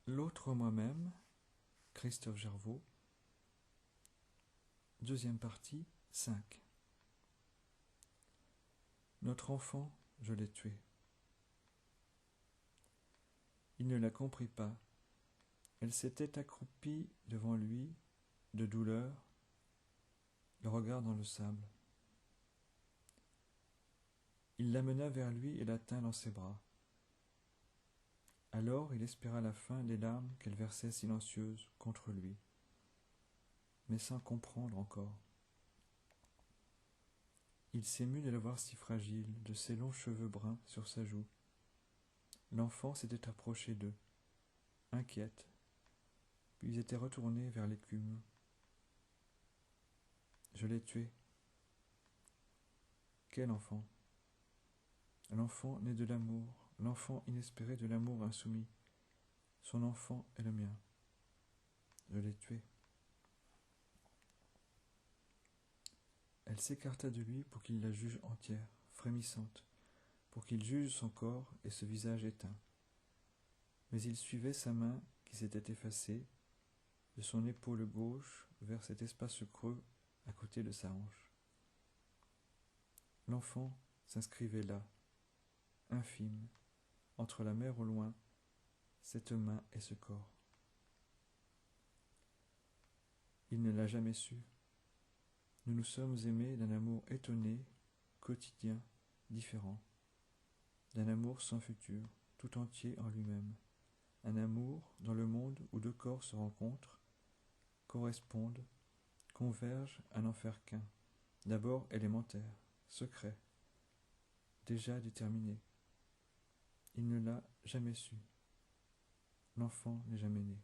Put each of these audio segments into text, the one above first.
L'autre moi-même, Christophe Gervaux, deuxième partie, 5. Notre enfant, je l'ai tué. Il ne la comprit pas. Elle s'était accroupie devant lui, de douleur, le regard dans le sable. Il l'amena vers lui et la tint dans ses bras. Alors il espéra la fin des larmes qu'elle versait silencieuses contre lui, mais sans comprendre encore. Il s'émut de la voir si fragile, de ses longs cheveux bruns sur sa joue. L'enfant s'était approché d'eux, inquiète, puis était retournée vers l'écume. Je l'ai tué. Quel enfant? L'enfant né de l'amour, l'enfant inespéré de l'amour insoumis. Son enfant est le mien. Je l'ai tué. Elle s'écarta de lui pour qu'il la juge entière, frémissante, pour qu'il juge son corps et ce visage éteint. Mais il suivait sa main qui s'était effacée de son épaule gauche vers cet espace creux à côté de sa hanche. L'enfant s'inscrivait là, infime, entre la mer au loin, cette main et ce corps. Il ne l'a jamais su. Nous nous sommes aimés d'un amour étonné, quotidien, différent, d'un amour sans futur, tout entier en lui-même, un amour dans le monde où deux corps se rencontrent, correspondent, convergent à n'en faire qu'un, d'abord élémentaire, secret, déjà déterminé. Il ne l'a jamais su. L'enfant n'est jamais né.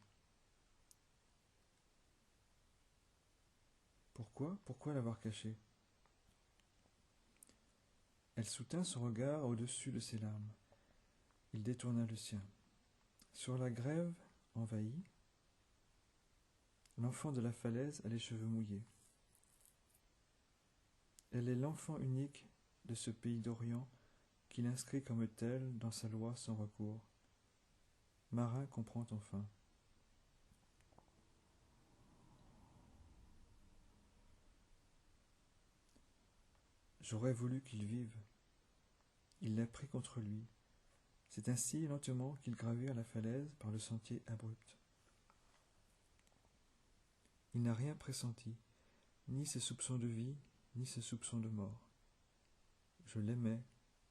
Pourquoi l'avoir caché? Elle soutint son regard au-dessus de ses larmes. Il détourna le sien. Sur la grève envahie, l'enfant de la falaise a les cheveux mouillés. Elle est l'enfant unique de ce pays d'Orient qu'il inscrit comme tel dans sa loi sans recours. Marin comprend enfin. J'aurais voulu qu'il vive. Il l'a pris contre lui. C'est ainsi lentement qu'ils gravirent la falaise par le sentier abrupt. Il n'a rien pressenti, ni ses soupçons de vie, ni ses soupçons de mort. Je l'aimais,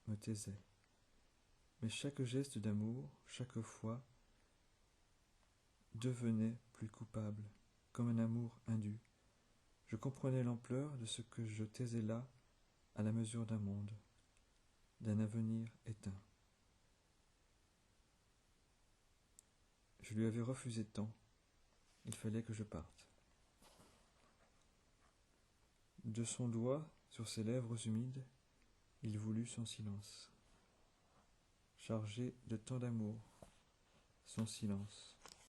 me taisais. Mais chaque geste d'amour, chaque fois, devenait plus coupable, comme un amour indu. Je comprenais l'ampleur de ce que je taisais là, à la mesure d'un monde, d'un avenir éteint. Je lui avais refusé tant, il fallait que je parte. De son doigt, sur ses lèvres humides, il voulut son silence. Chargé de tant d'amour, son silence.